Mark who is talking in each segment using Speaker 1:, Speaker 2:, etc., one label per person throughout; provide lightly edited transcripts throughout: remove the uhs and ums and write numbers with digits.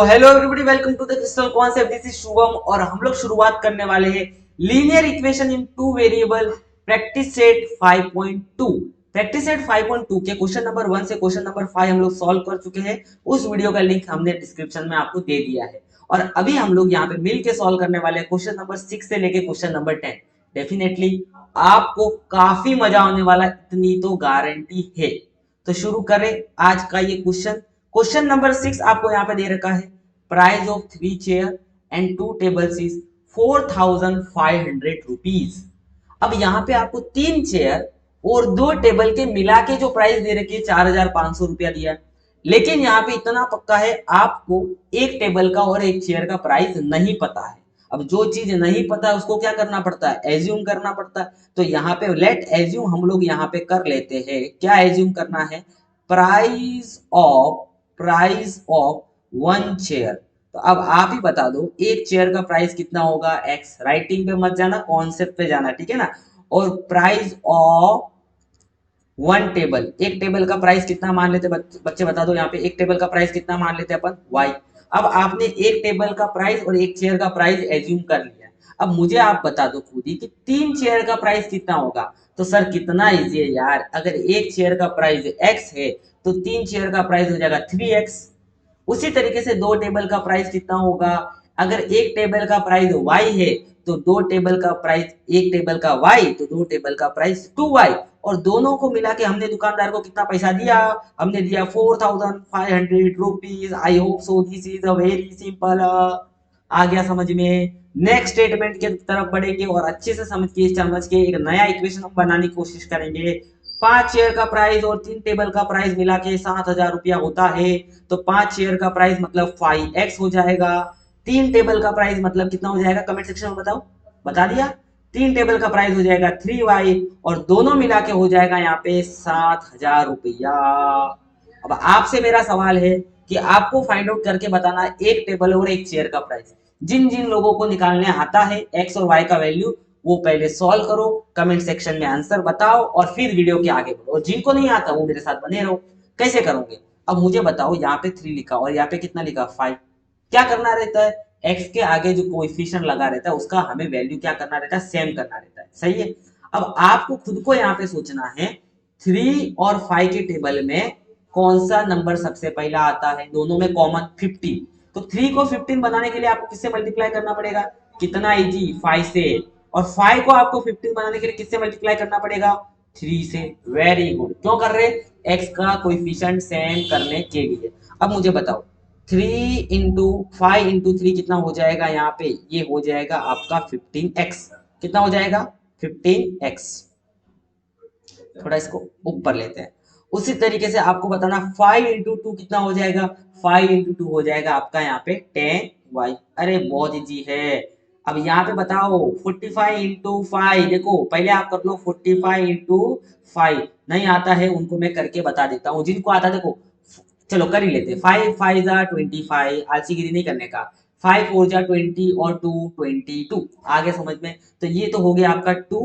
Speaker 1: तो hello everybody, welcome to the crystal concept. This is Shubham और हम लोग शुरुआत करने वाले हैं linear equation in two variable practice set 5.2। Practice set 5.2 के क्वेश्चन नंबर 1 से क्वेश्चन नंबर 5 हम लोग सॉल्व कर चुके हैं। उस वीडियो का लिंक हमने डिस्क्रिप्शन में आपको दे दिया है और अभी हम लोग यहाँ पे मिल के सॉल्व करने वाले हैं क्वेश्चन नंबर 6 से लेके क्वेश्चन नंबर 10। डेफिनेटली आपको काफी मजा आने वाला, इतनी तो गारंटी है। तो शुरू करें आज का ये क्वेश्चन। क्वेश्चन नंबर 6 आपको यहाँ पे दे रखा है, price of 3 chair and 2 tables is 4500 rupees. अब यहाँ पे आपको 3 चेयर और 2 टेबल के मिला के जो प्राइस दे रखी है 4500 रुपया दिया। लेकिन यहाँ पे इतना पक्का है, आपको एक टेबल का और एक चेयर का प्राइस नहीं पता है। अब जो चीज नहीं पता है उसको क्या करना पड़ता है, एज्यूम करना पड़ता है। तो यहाँ पे लेट एज्यूम हम लोग यहाँ पे कर लेते हैं। क्या एज्यूम करना है, प्राइस ऑफ 1 चेयर। तो अब आप ही बता दो एक चेयर का प्राइस कितना होगा, एक्स। राइटिंग पे मत जाना, कॉन्सेप्ट पे जाना, ठीक है ना। और प्राइस ऑफ 1 टेबल, एक टेबल का प्राइस कितना मान लेते बच्चे बता दो। यहाँ पे एक टेबल का प्राइस कितना मान लेते अपन, वाई। अब आपने एक टेबल का प्राइस और एक चेयर का प्राइस एज्यूम कर लिया। अब मुझे आप बता दो खुद ही कि 3 चेयर का प्राइस कितना होगा। तो सर कितना इजी है यार, अगर एक चेयर का प्राइस एक्स है तो 3 चेयर का प्राइस हो जाएगा 3x। उसी तरीके से 2 टेबल का प्राइस कितना होगा, अगर एक टेबल का प्राइस y है तो 2 टेबल का प्राइस, एक टेबल का y तो 2 टेबल का प्राइस 2y। और दोनों को मिला के हमने दुकानदार को कितना पैसा दिया, हमने दिया 4500 rupees. I hope so this is a very simple. आ गया समझ में। नेक्स्ट स्टेटमेंट के तरफ बढ़ेंगे और अच्छे से समझ के एक नया इक्वेशन हम बनाने की कोशिश करेंगे। 5 चेयर का प्राइस और 3 टेबल का प्राइस मिला के 7000 रुपया होता है। तो 5 चेयर का प्राइस मतलब 5x हो जाएगा। 3 टेबल का प्राइस मतलब कितना हो जाएगा, कमेंट सेक्शन में बताओ। बता दिया। 3 टेबल का प्राइस हो जाएगा 3y और दोनों मिला के हो जाएगा यहाँ पे 7000 रुपया। अब आपसे मेरा सवाल है कि आपको फाइंड आउट करके बताना एक टेबल और एक चेयर का प्राइस। जिन जिन लोगों को निकालने आता है एक्स और वाई का वैल्यू, वो पहले सॉल्व करो, कमेंट सेक्शन में आंसर बताओ और फिर वीडियो के आगे बढ़ो। और जिनको नहीं आता वो मेरे साथ बने रहो। कैसे करोगे, अब मुझे बताओ। यहाँ पे 3 लिखा और यहाँ पे कितना लिखा, 5। क्या करना रहता है, एक्स के आगे जो कोएफिशिएंट लगा रहता है उसका हमें वैल्यू क्या करना रहता है, सेम करना रहता है। सही है। अब आपको खुद को यहाँ पे सोचना है 3 और 5 के टेबल में कौन सा नंबर सबसे पहला आता है। दोनों में कॉमन 15। तो 3 को 15 बनाने के लिए आपको किससे मल्टीप्लाई करना पड़ेगा, कितना इजी, 5 से। और 5 को आपको 15 बनाने के लिए किससे मल्टीप्लाई करना पड़ेगा, 3 से। Very good. क्यों कर रहे, एक्स का कोएफिशिएंट सेम करने के लिए। अब मुझे बताओ 3 इंटू 5 इंटू 3 कितना हो जाएगा, यहाँ पे ये हो जाएगा आपका 15x। कितना हो जाएगा, 15x। थोड़ा इसको ऊपर लेते हैं। उसी तरीके से आपको बताना 5 इंटू 2 कितना हो जाएगा, 5 इंटू 2 हो जाएगा आपका यहाँ पे 10y। अरे बहुत इजी है। अब यहाँ पे बताओ 45 इंटू 5, देखो पहले आप कर लो 45 इंटू 5। नहीं आता है उनको मैं करके बता देता हूँ, जिनको आता है देखो चलो कर ही लेते। 5 5 जा 25, आलसीगिरी नहीं करने का। 5 4 जा 20 और 2 22। आगे समझ में। तो ये तो हो गया आपका 2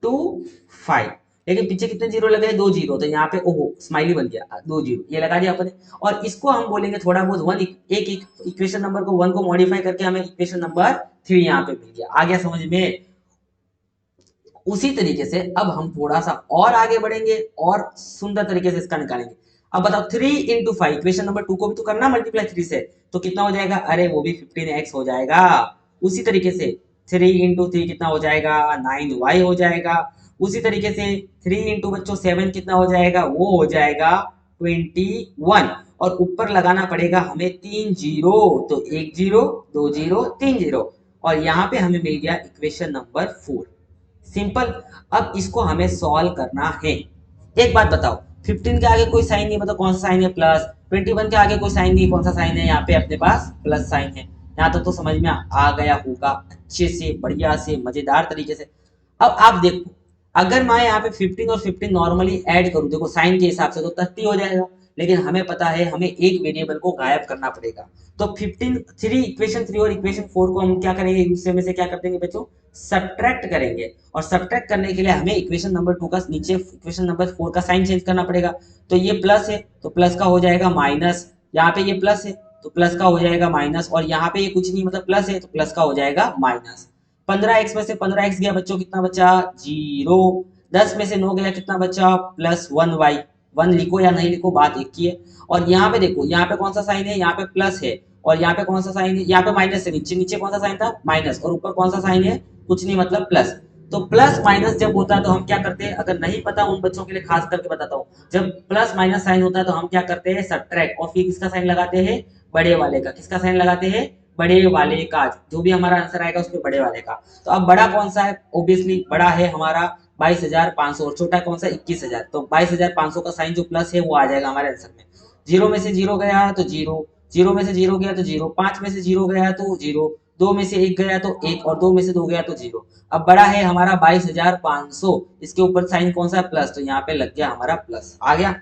Speaker 1: 2 5। लेकिन पीछे कितने जीरो लगे, 2 जीरो। तो यहाँ पे ओहो स्माइली बन गया, 2 जीरो ये लगा दिया अपने। और इसको हम बोलेंगे थोड़ा बहुत वन, एक इक्वेशन नंबर को 1 को मॉडिफाई करके हमें इक्वेशन नंबर 3 यहाँ पे मिल गया। आ गया समझ में। उसी तरीके से अब हम थोड़ा सा और आगे बढ़ेंगे और सुंदर तरीके से इसका निकालेंगे। अब बताओ 3 इंटू 5, इक्वेशन नंबर 2 को भी तो करना मल्टीप्लाई 3 से। तो कितना हो जाएगा, अरे वो भी 15x हो जाएगा। उसी तरीके से 3 इंटू 3 कितना हो जाएगा, 9y हो जाएगा। उसी तरीके से 3 इंटू बच्चों 7 कितना हो जाएगा, वो हो जाएगा 21। और ऊपर लगाना पड़ेगा हमें 3 जीरो। तो 1 जीरो 2 जीरो 3 जीरो। और यहाँ पे हमें मिल गया इक्वेशन नंबर 4। सिंपल। अब इसको हमें सॉल्व करना है। एक बात बताओ, 15 के आगे कोई साइन नहीं, मतलब कौन सा साइन है, प्लस। 21 के आगे कोई साइन नहीं, कौन सा साइन है, यहाँ पे अपने पास प्लस साइन है। यहाँ तक तो समझ में आ गया होगा अच्छे से, बढ़िया से, मजेदार तरीके से। अब आप देखो, अगर मैं यहाँ पे 15 और 15 नॉर्मली ऐड करूँ, देखो साइन के हिसाब से तो 30 हो जाएगा। लेकिन हमें पता है हमें एक वेरिएबल को गायब करना पड़ेगा। तो 15 3 इक्वेशन 3 और इक्वेशन 4 को हम क्या करेंगे, एक दूसरे में से क्या कर देंगे बच्चों, सब्ट्रैक्ट करेंगे। और सब्ट्रैक्ट करने के लिए हमें इक्वेशन नंबर 2 का नीचे इक्वेशन नंबर 4 का साइन चेंज करना पड़ेगा। तो ये प्लस है तो प्लस का हो जाएगा माइनस, यहाँ पे ये प्लस है तो प्लस का हो जाएगा माइनस, और यहाँ पे ये कुछ नहीं मतलब प्लस है तो प्लस का हो जाएगा माइनस। 15x में से 15x गया बच्चों, कितना बचा? 0। 10 में से 9 गया, कितना बचा? +1y। 1 लिखो या नहीं लिखो, बात एक ही है। और यहाँ पे देखो, यहाँ पे कौन सा साइन है? यहाँ पे प्लस है। और यहाँ पे कौन सा साइन है? यहाँ पे माइनस है। नीचे नीचे कौन सा साइन था? माइनस। और ऊपर कौन सा साइन है? कुछ नहीं मतलब प्लस। तो प्लस माइनस जब होता है तो हम क्या करते हैं? अगर नहीं पता उन बच्चों के लिए खास करके बताता हूँ, जब प्लस माइनस साइन होता है तो हम क्या करते हैं? सब्ट्रैक्ट, और फिर किसका साइन लगाते हैं? बड़े वाले का। किसका साइन लगाते हैं? बड़े वाले का। जो भी हमारा आंसर आएगा उसके बड़े वाले का। तो अब बड़ा कौन सा है? ऑब्वियसली बड़ा है हमारा 22,500, और छोटा कौन सा? 21,000। तो 22,500 का साइन जो प्लस है वो आ जाएगा हमारे आंसर में। जीरो में से जीरो गया तो जीरो, जीरो में से जीरो गया तो जीरो, 5 में से जीरो गया तो जीरो, 2 में से एक गया तो एक, और 2 में से 2 गया तो जीरो। अब बड़ा है हमारा 22,500, इसके ऊपर साइन कौन सा है? प्लस, तो यहाँ पे लग गया हमारा प्लस आ गया।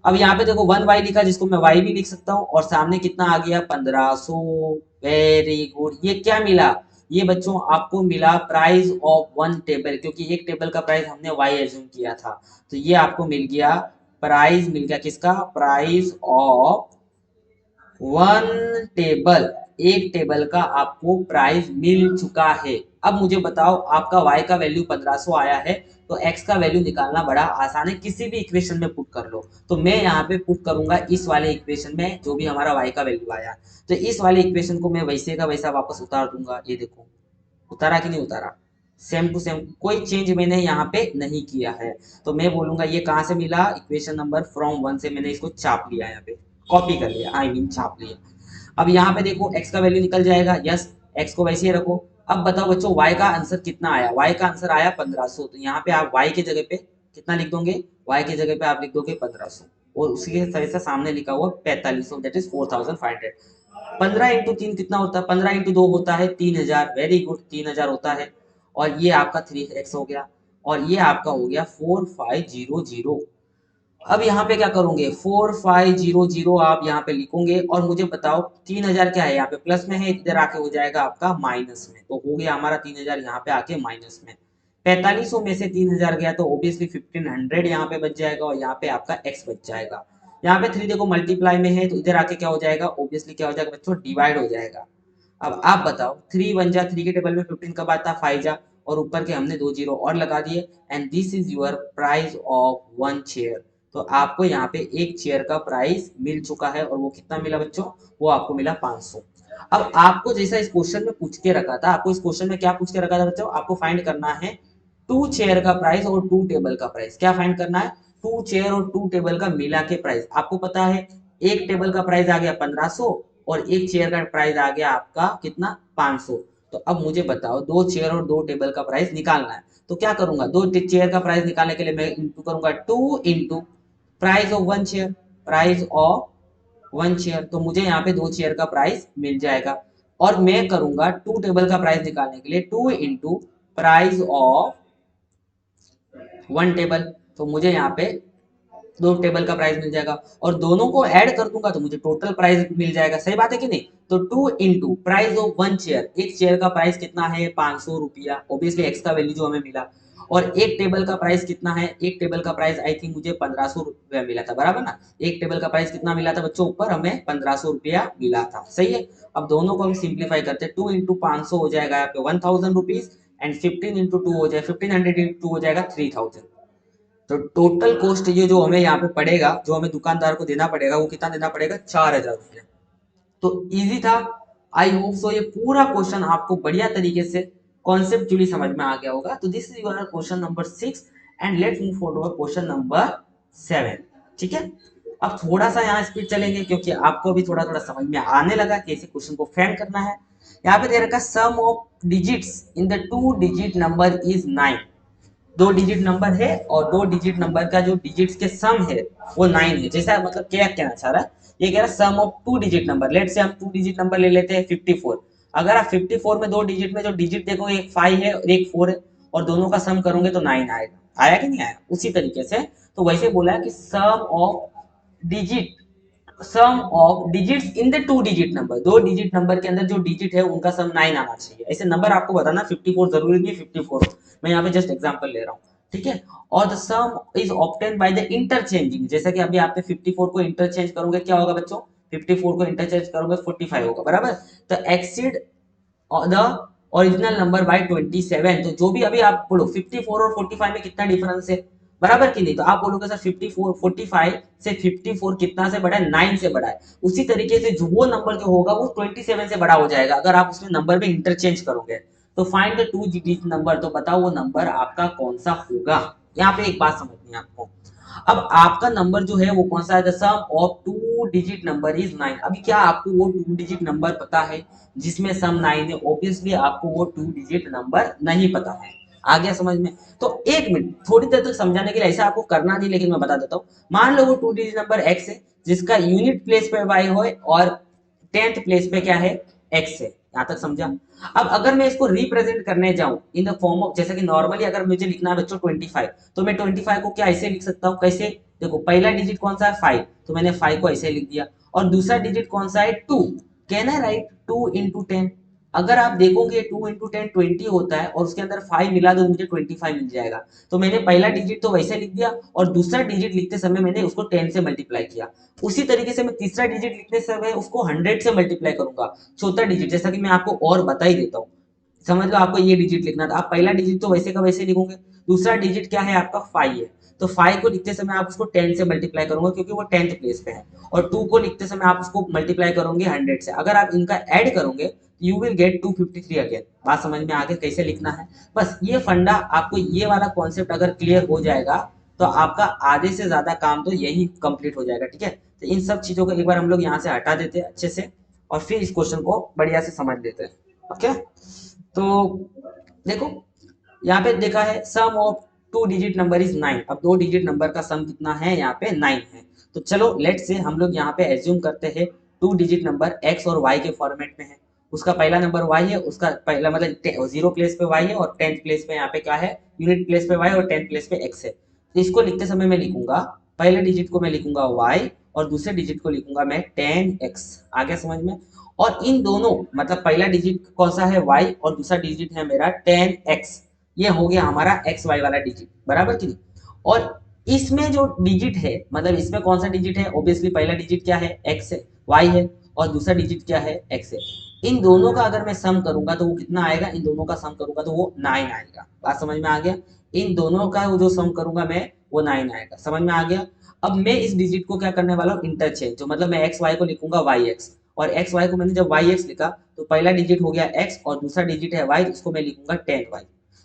Speaker 1: अब यहाँ पे देखो 1y लिखा, जिसको मैं y भी लिख सकता हूँ, और सामने कितना आ गया? 1500। Very good. ये क्या मिला? ये बच्चों आपको मिला प्राइस ऑफ वन टेबल, क्योंकि एक टेबल का प्राइस हमने y एज्यूम किया था। तो ये आपको मिल गया, प्राइस मिल गया किसका? Price of one table. एक टेबल का आपको प्राइस मिल चुका है। अब मुझे बताओ, आपका y का वैल्यू 1500 आया है, तो x का वैल्यू निकालना बड़ा आसान है, किसी भी इक्वेशन में पुट कर लो। तो मैं यहाँ पे पुट करूंगा इस वाले इक्वेशन में जो भी हमारा y का वैल्यू आया, तो इस वाले इक्वेशन को मैं वैसे का वैसा वापस उतार दूंगा। ये देखो, उतारा कि नहीं उतारा? सेम टू सेम, कोई चेंज मैंने यहाँ पे नहीं किया है। तो मैं बोलूंगा ये कहाँ से मिला? इक्वेशन नंबर फ्रॉम 1 से मैंने इसको छाप लिया, यहाँ पे कॉपी कर लिया, आई मीन छाप लिया। अब यहाँ पे देखो x का वैल्यू निकल जाएगा, यस, x को वैसे ही रखो। अब बताओ बच्चों, y का आंसर कितना आया? y का आंसर आया 1500, तो यहाँ पे आप y की जगह पे कितना लिख दोगे? y की जगह पे आप लिख दोगे 1500, और उसी के तरह से सामने लिखा हुआ 4500, दैट इज 4500। 15 × 3 कितना होता है? 15 × 2 होता है 3000। वेरी गुड, 3000 होता है। और ये आपका 3x हो गया, और ये आपका हो गया 4500। अब यहाँ पे क्या करोगे? 4500 आप यहाँ पे लिखोगे, और मुझे बताओ 3000 क्या है? यहाँ पे प्लस में है, इधर आके हो जाएगा आपका माइनस में, तो हो गया हमारा 3000 यहाँ पे आके माइनस में। 4500 में से 3000 गया तो ऑब्वियसली 1500 यहाँ पे बच जाएगा, और यहाँ पे आपका x बच जाएगा। यहाँ पे 3 देखो मल्टीप्लाई में है, तो इधर आके क्या हो जाएगा? ऑब्वियसली क्या हो जाएगा बच्चों? डिवाइड हो जाएगा। अब आप बताओ, 3 1 जा 3 के टेबल में 15 कब आता? 5 जा, और ऊपर के हमने 2 जीरो और लगा दिए, and this is your price of one chair. तो आपको यहाँ पे एक चेयर का प्राइस मिल चुका है, और वो कितना मिला बच्चों? वो आपको मिला 500। अब आपको जैसा इस क्वेश्चन में पूछ के रखा था, आपको इस क्वेश्चन में क्या पूछ के रखा था बच्चों? आपको फाइंड करना है टू चेयर का प्राइस और टू टेबल का प्राइस। क्या फाइंड करना है? टू चेयर और टू टेबल का मिला के प्राइस। आपको पता है एक टेबल का प्राइस आ गया 1500, और एक चेयर का प्राइस आ गया आपका कितना? 500। तो अब मुझे बताओ, दो चेयर और दो टेबल का प्राइस निकालना है, तो क्या करूंगा? दो चेयर का प्राइस निकालने के लिए मैं इंटू करूंगा, 2 into price of one chair. Price of one chair, तो मुझे यहाँ पे दो चेयर का प्राइस मिल जाएगा। और मैं करूंगा टू टेबल का प्राइस निकालने के लिए 2 into price of one table, तो मुझे यहाँ पे दो टेबल का प्राइस मिल जाएगा, और दोनों को ऐड कर दूंगा तो मुझे टोटल प्राइस मिल जाएगा। सही बात है कि नहीं? तो 2 into price of one chair, एक चेयर का प्राइस कितना है? 500 रुपया, ऑब्वियसली एक्स का वैल्यू जो हमें मिला। और एक टेबल का प्राइस कितना है? एक टेबल का प्राइस आई थिंक मुझे 1500 रुपया मिला था, बराबर ना? एक टेबल का प्राइस कितना मिला था बच्चों? ऊपर हमें 1500 रुपया मिला था, सही है। अब दोनों को हम सिंप्लीफाई करते हैं, 2 इंटू 500 हो जाएगा यहाँ पे 1000 रुपीज, एंड 15 इंटू 2 हो जाएगा 1500 इंटू 2 हो जाएगा 3000। तो टोटल कॉस्ट ये जो हमें यहाँ पे पड़ेगा, जो हमें दुकानदार को देना पड़ेगा, वो कितना देना पड़ेगा? 4000 रुपया। तो इजी था। आई होप सो ये पूरा क्वेश्चन आपको बढ़िया तरीके से कॉन्सेप्चुअली समझ में आ गया होगा। तो this is your question number 6, and let's move forward question number 7। ठीक है, अब थोड़ा सा यहाँ स्पीड चलेंगे, क्योंकि आपको भी थोड़ा थोड़ा समझ में आने लगा कैसे क्वेश्चन को फ्रेम करना है। यहाँ पे दे रखा sum of digits in the two digit number is 9। दो डिजिट नंबर है, और दो डिजिट नंबर का जो डिजिट्स के सम है वो 9 है। जैसा मतलब क्या कहना चाह रहा है? ये कह रहा है sum of two digit number. Let say हम टू डिजिट नंबर ले लेते हैं 54। अगर आप 54 में दो डिजिट में जो डिजिट देखोगे, एक 5 है और एक 4 है, और दोनों का सम करोगे तो 9 आएगा। आया कि नहीं आया? उसी तरीके से तो वैसे बोला है कि sum of digit, sum of digits in the two digit number, दो डिजिट नंबर के अंदर जो डिजिट है उनका सम 9 आना चाहिए। ऐसे नंबर आपको बताना, 54 जरूरी नहीं है 54, मैं यहाँ पे जस्ट एग्जांपल ले रहा हूँ। ठीक है, और the some is obtain by the interchanging, जैसा कि अभी आपने 54 को इंटरचेंज करोगे क्या होगा बच्चों? 54 को इंटरचेंज करोगे 45 होगा, बराबर। तो exceed the original number by 27, तो जो भी अभी आप बोलो 54 और 45 में कितना डिफरेंस है, बराबर कि नहीं। तो आप बोलोगे सर 54 45 से 54 कितना से बड़ा है, 9 से बड़ा है। उसी तरीके से जो वो नंबर जो होगा वो 27 से बड़ा हो जाएगा अगर आप उसमें नंबर में इंटरचेंज करोगे। तो find the two digit number, तो बताओ वो नंबर आपका कौन सा होगा। यहाँ पे एक बात समझनी है आपको, अब आपका नंबर जो है वो कौन सा है, the sum of two digit number is 9। अभी क्या आपको वो टू डिजिट नंबर पता है जिसमें सम 9 है? ऑब्वियसली आपको वो टू डिजिट नंबर नहीं पता है। आ गया समझ में? तो एक मिनट, थोड़ी देर तक समझाने के लिए, ऐसा आपको करना नहीं लेकिन मैं बता देता हूँ। मान लो वो टू डिजिट नंबर एक्स है जिसका यूनिट प्लेस पे वाई हो और 10th प्लेस पे क्या है, एक्स है। यहां तक समझा? अब अगर मैं इसको रिप्रेजेंट करने जाऊं इन द फॉर्म ऑफ, जैसे कि नॉर्मली अगर मुझे लिखना है बच्चों 25, तो मैं 25 को क्या ऐसे लिख सकता हूँ, कैसे? देखो पहला डिजिट कौन सा है, 5, तो मैंने 5 को ऐसे लिख दिया। और दूसरा डिजिट कौन सा है, 2। Can I right 2 into 10? अगर आप देखोगे 2 इंटू 10 20 होता है, और उसके अंदर 5 मिला दो मुझे 25 मिल जाएगा। तो मैंने पहला डिजिट तो वैसे लिख दिया, और दूसरा डिजिट लिखते समय मैंने उसको 10 से मल्टीप्लाई किया। उसी तरीके से मैं तीसरा डिजिट लिखते समय उसको 100 से मल्टीप्लाई करूंगा। चौथा डिजिट जैसा कि मैं आपको और बता ही देता हूँ, समझ लो आपको ये डिजिट लिखना था, आप पहला डिजिट तो वैसे का वैसे लिखोगे। दूसरा डिजिट क्या है आपका, 5 है। तो 5 को लिखते समय आप उसको 10 से मल्टीप्लाई करोगे क्योंकि वो 10th प्लेस पे है। और 2 को लिखते समय आप उसको मल्टीप्लाई करोगे 100 से। अगर आप इनका ऐड करोगे यू विल गेट 253 अगेन। बात समझ में आगे कैसे लिखना है? बस ये फंडा आपको, ये वाला कॉन्सेप्ट अगर क्लियर हो जाएगा तो आपका आधे से ज्यादा काम तो यही कंप्लीट हो जाएगा, ठीक है। तो इन सब चीजों को एक बार हम लोग यहाँ से हटा देते हैं अच्छे से, और फिर इस क्वेश्चन को बढ़िया से समझ लेते हैं। ओके, तो देखो यहाँ पे देखा है sum of two digit number is 9। अब दो डिजिट नंबर का सम कितना है, यहाँ पे 9 है। तो चलो लेट से हम लोग यहाँ पे एज्यूम करते हैं टू डिजिट नंबर एक्स और वाई के फॉर्मेट में है। उसका पहला नंबर वाई है, उसका पहला मतलब 0 प्लेस पे वाई है, और 10th प्लेस पे यहाँ पे क्या है, यूनिट प्लेस पे वाई, और 10th प्लेस पे एक्स है। तो इसको लिखते समय मैं लिखूंगा, पहले डिजिट को मैं लिखूंगा वाई, और दूसरे डिजिट को लिखूंगा मैं 10x। आ गया समझ में? और इन दोनों, मतलब पहला डिजिट कौन सा है, y, और दूसरा डिजिट है मेरा 10x। ये हो गया हमारा एक्स वाई वाला डिजिट, बराबर कि नहीं? और इसमें जो डिजिट है, मतलब इसमें कौन सा डिजिट है, ऑब्वियसली पहला डिजिट क्या है, एक्स है, वाई है, और दूसरा डिजिट क्या है, एक्स है। इन दोनों का अगर मैं सम करूंगा तो वो कितना आएगा, इन दोनों का सम करूंगा तो वो 9 आएगा। बात समझ में आ गया? इन दोनों का जो सम करूंगा मैं वो 9 आएगा। समझ में आ गया? अब मैं इस डिजिट को क्या करने वाला हूँ, इंटरचेंज। तो मतलब मैं एक्स वाई को लिखूंगा वाई एक्स, और एक्स वाई को मैंने जब वाई एक्स लिखा तो पहला डिजिट हो गया एक्स और दूसरा डिजिट है वाई, उसको मैं लिखूंगा 10y।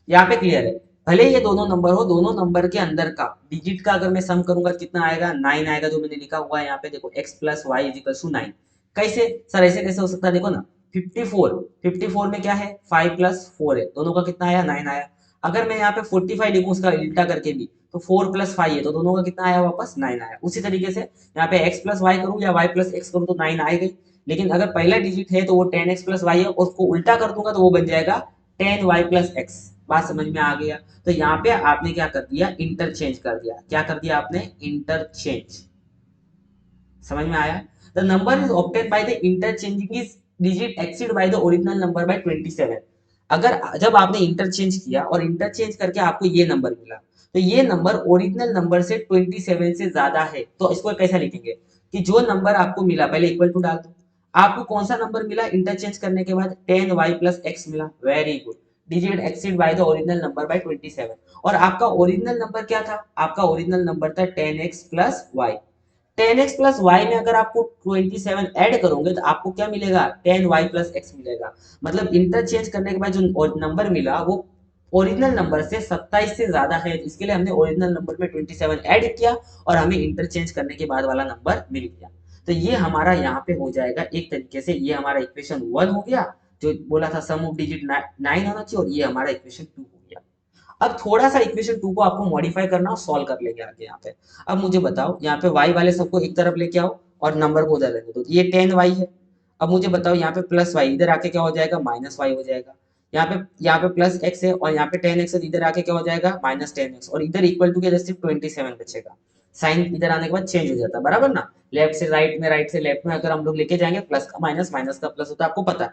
Speaker 1: यहाँ पे क्लियर है? भले ये दोनों नंबर हो, दोनों नंबर के अंदर का डिजिट का अगर मैं सम करूंगा कितना आएगा, 9 आएगा, जो मैंने लिखा हुआ है यहाँ पे। देखो x plus y is equal to 9। कैसे सर, ऐसे कैसे हो सकता है? देखो ना, 54 में क्या है, 5 प्लस 4 है, दोनों का कितना आया, 9 आया। अगर मैं यहाँ पे 45 लिखूं उसका उल्टा करके भी, तो 4 प्लस 5 है, तो दोनों का कितना आया, वापस 9 आया। उसी तरीके से यहाँ पे x प्लस वाई करूँ या y प्लस एक्स करूँ तो 9 आएगा। लेकिन अगर पहला डिजिट है तो वो 10x प्लस वाई है, और उसको उल्टा कर दूंगा तो वो बन जाएगा 10y प्लस एक्स। बात समझ में आ गया? तो यहाँ पे आपने क्या कर दिया, इंटरचेंज कर दिया। क्या कर दिया आपने, इंटरचेंज। समझ में आया? The number is obtain by the interchanging is digit exceed by the original number by 27। अगर जब आपने इंटरचेंज किया और इंटरचेंज करके आपको ये नंबर मिला, तो ये नंबर ओरिजिनल नंबर से 27 से ज्यादा है, तो इसको कैसा लिखेंगे कि जो नंबर आपको मिला, पहले इक्वल टू डाल दो। आपको कौन सा नंबर मिला इंटरचेंज करने के बाद, 10y प्लस एक्स मिला, very good. Digit exceed by the original number by 27। और आपका ओरिजिनल नंबर क्या था, आपका ओरिजिनल नंबर था 10x plus Y. 10x plus Y में अगर आपको 27 ऐड करोगे तो आपको क्या मिलेगा, 10y प्लस एक्स मिलेगा। मतलब इंटरचेंज करने के बाद जो नंबर मिला वो ओरिजिनल नंबर से 27 से ज्यादा है, इसके लिए हमने ओरिजिनल नंबर में 27 ऐड किया, और हमें इंटरचेंज करने के बाद वाला नंबर मिल गया। तो ये हमारा यहाँ पे हो जाएगा एक तरीके से, ये हमारा इक्वेशन 1 हो गया, जो बोला था सम ऑफ डिजिट 9 होना चाहिए, और ये हमारा इक्वेशन 2 हो गया। अब थोड़ा सा इक्वेशन 2 को आपको मॉडिफाई करना और सॉल्व कर लेंगे आगे यहाँ पे। अब मुझे बताओ, यहाँ पे y वाले सबको एक तरफ लेके आओ और नंबर को उधर लेके दो, तो ये 10y है। अब मुझे बताओ यहाँ पे प्लस वाई, इधर आके क्या हो जाएगा, माइनस वाई हो जाएगा। यहाँ पे प्लस एक्स है, और यहाँ पे 10x है, इधर आके क्या हो जाएगा, माइनस 10x, और इधर इक्वल टू के जस्ट 27 बचेगा। साइन इधर आने के बाद चेंज हो जाता है, बराबर ना? लेफ्ट से राइट में, राइट से लेफ्ट में अगर हम लोग लेके जाएंगे, प्लस का माइनस, माइनस का प्लस होता है, आपको पता है।